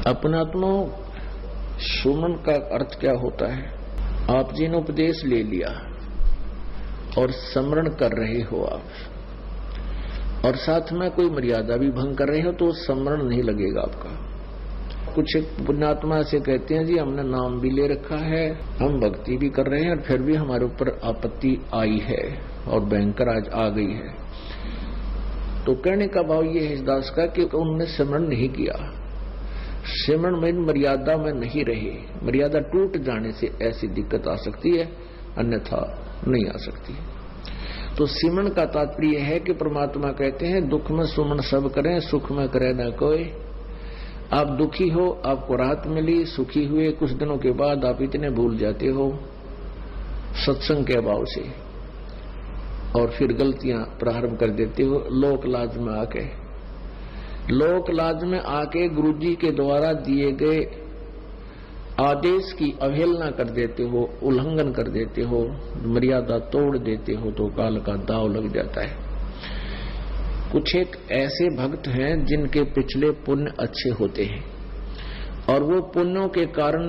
अपनात्मा सुमन का अर्थ क्या होता है? आप जिन उपदेश ले लिया और स्मरण कर रहे हो आप, और साथ में कोई मर्यादा भी भंग कर रहे हो तो स्मरण नहीं लगेगा आपका। कुछ एक पुण्यात्मा से कहते हैं जी हमने नाम भी ले रखा है, हम भक्ति भी कर रहे हैं और फिर भी हमारे ऊपर आपत्ति आई है और भयंकर आज आ गई है। तो कहने का भाव ये है इस दास का कि उन्होंने स्मरण नहीं किया, स्मरण में मर्यादा में नहीं रहे। मर्यादा टूट जाने से ऐसी दिक्कत आ सकती है, अन्यथा नहीं आ सकती। तो सिमरण का तात्पर्य है कि परमात्मा कहते हैं दुख में सुमन सब करें, सुख में करे न कोई। आप दुखी हो, आपको राहत मिली, सुखी हुए, कुछ दिनों के बाद आप इतने भूल जाते हो सत्संग के अभाव से और फिर गलतियां प्रारंभ कर देते हो। लोक लाज में आके, लोक लाज में आके गुरुजी के द्वारा दिए गए आदेश की अवहेलना कर देते हो, उल्लंघन कर देते हो, मर्यादा तोड़ देते हो तो काल का दाव लग जाता है। कुछ एक ऐसे भक्त हैं जिनके पिछले पुण्य अच्छे होते हैं और वो पुण्यों के कारण,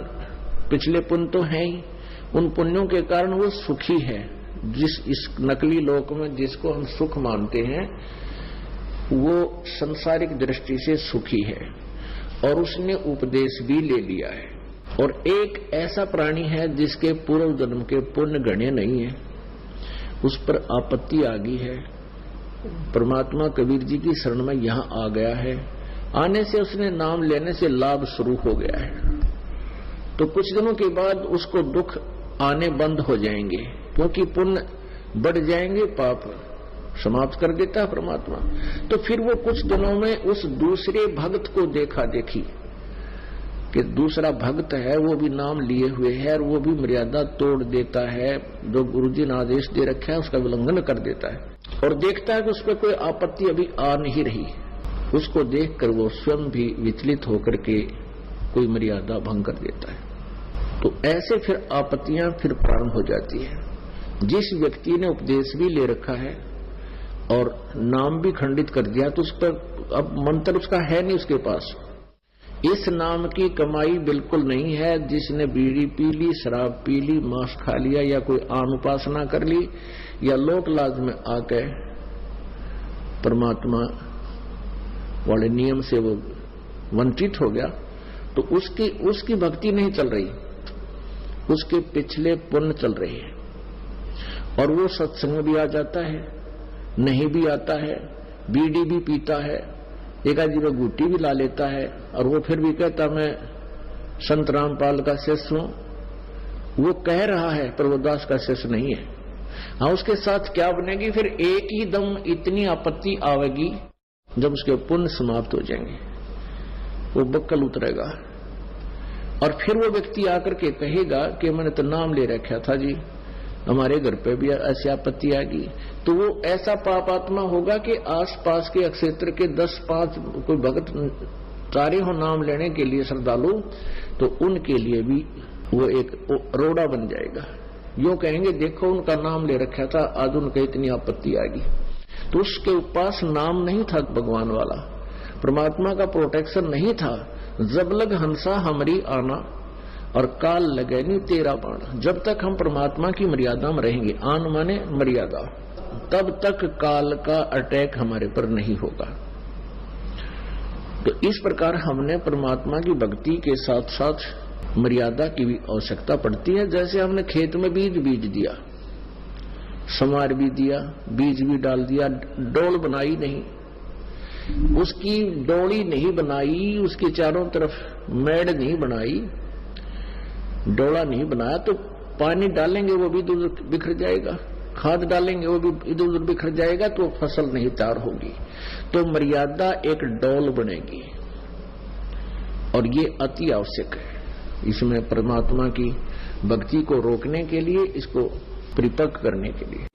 पिछले पुण्य तो हैं ही, उन पुण्यों के कारण वो सुखी है। जिस इस नकली लोक में जिसको हम सुख मानते हैं वो सांसारिक दृष्टि से सुखी है और उसने उपदेश भी ले लिया है। और एक ऐसा प्राणी है जिसके पूर्व जन्म के पुण्य गणे नहीं है, उस पर आपत्ति आ गई है। परमात्मा कबीर जी की शरण में यहाँ आ गया है, आने से उसने नाम लेने से लाभ शुरू हो गया है। तो कुछ दिनों के बाद उसको दुख आने बंद हो जाएंगे क्योंकि पुण्य बढ़ जाएंगे, पाप समाप्त कर देता है परमात्मा। तो फिर वो कुछ दिनों में उस दूसरे भक्त को देखा देखी कि दूसरा भक्त है, वो भी नाम लिए हुए है और वो भी मर्यादा तोड़ देता है, जो गुरुजी ने आदेश दे रखा है उसका उल्लंघन कर देता है और देखता है कि उस पर कोई आपत्ति अभी आ नहीं रही। उसको देखकर वो स्वयं भी विचलित होकर के कोई मर्यादा भंग कर देता है। तो ऐसे फिर आपत्तियां फिर प्रारंभ हो जाती है। जिस व्यक्ति ने उपदेश भी ले रखा है और नाम भी खंडित कर दिया तो उस पर अब मंत्र उसका है नहीं उसके पास। इस नाम की कमाई बिल्कुल नहीं है। जिसने बीड़ी पी ली, शराब पी ली, मांस खा लिया या कोई आन उपासना कर ली या लोक लाज में आके परमात्मा वाले नियम से वो वंचित हो गया तो उसकी भक्ति नहीं चल रही, उसके पिछले पुण्य चल रहे हैं। और वो सत्संग भी आ जाता है, नहीं भी आता है, बीड़ी भी पीता है, एक आदमी में गुटी भी ला लेता है और वो फिर भी कहता मैं संत रामपाल का शिष्य हूं। वो कह रहा है पर वो दास का शिष्य नहीं है। हाँ, उसके साथ क्या बनेगी? फिर एक ही दम इतनी आपत्ति आवेगी जब उसके पुण्य समाप्त हो जाएंगे, वो बक्कल उतरेगा और फिर वो व्यक्ति आकर के कहेगा कि मैंने तो नाम ले रखा था जी, हमारे घर पे भी ऐसी आपत्ति आ गई। तो वो ऐसा पापात्मा होगा कि आसपास के क्षेत्र के 10-5 कोई भक्त सारे हो नाम लेने के लिए श्रद्धालु, तो उनके लिए भी वो एक रोड़ा बन जाएगा। यूं कहेंगे देखो उनका नाम ले रखा था, आज उनका इतनी आपत्ति आ गई। तो उसके पास नाम नहीं था भगवान वाला, परमात्मा का प्रोटेक्शन नहीं था। जब लग हंसा हमरी आना और काल लगे नहीं तेरा बाण। जब तक हम परमात्मा की मर्यादा में रहेंगे, आन माने मर्यादा, तब तक काल का अटैक हमारे पर नहीं होगा। तो इस प्रकार हमने परमात्मा की भक्ति के साथ साथ मर्यादा की भी आवश्यकता पड़ती है। जैसे हमने खेत में बीज दिया, संवार भी दिया, बीज भी डाल दिया, डोल बनाई नहीं, उसकी डोली नहीं बनाई, उसके चारों तरफ मेड़ नहीं बनाई, डोला नहीं बनाया, तो पानी डालेंगे वो भी इधर उधर बिखर जाएगा, खाद डालेंगे वो भी इधर उधर बिखर जाएगा, तो फसल नहीं तैयार होगी। तो मर्यादा एक डोल बनेगी और ये अति आवश्यक है। इसमें परमात्मा की भक्ति को रोकने के लिए, इसको परिपक्व करने के लिए।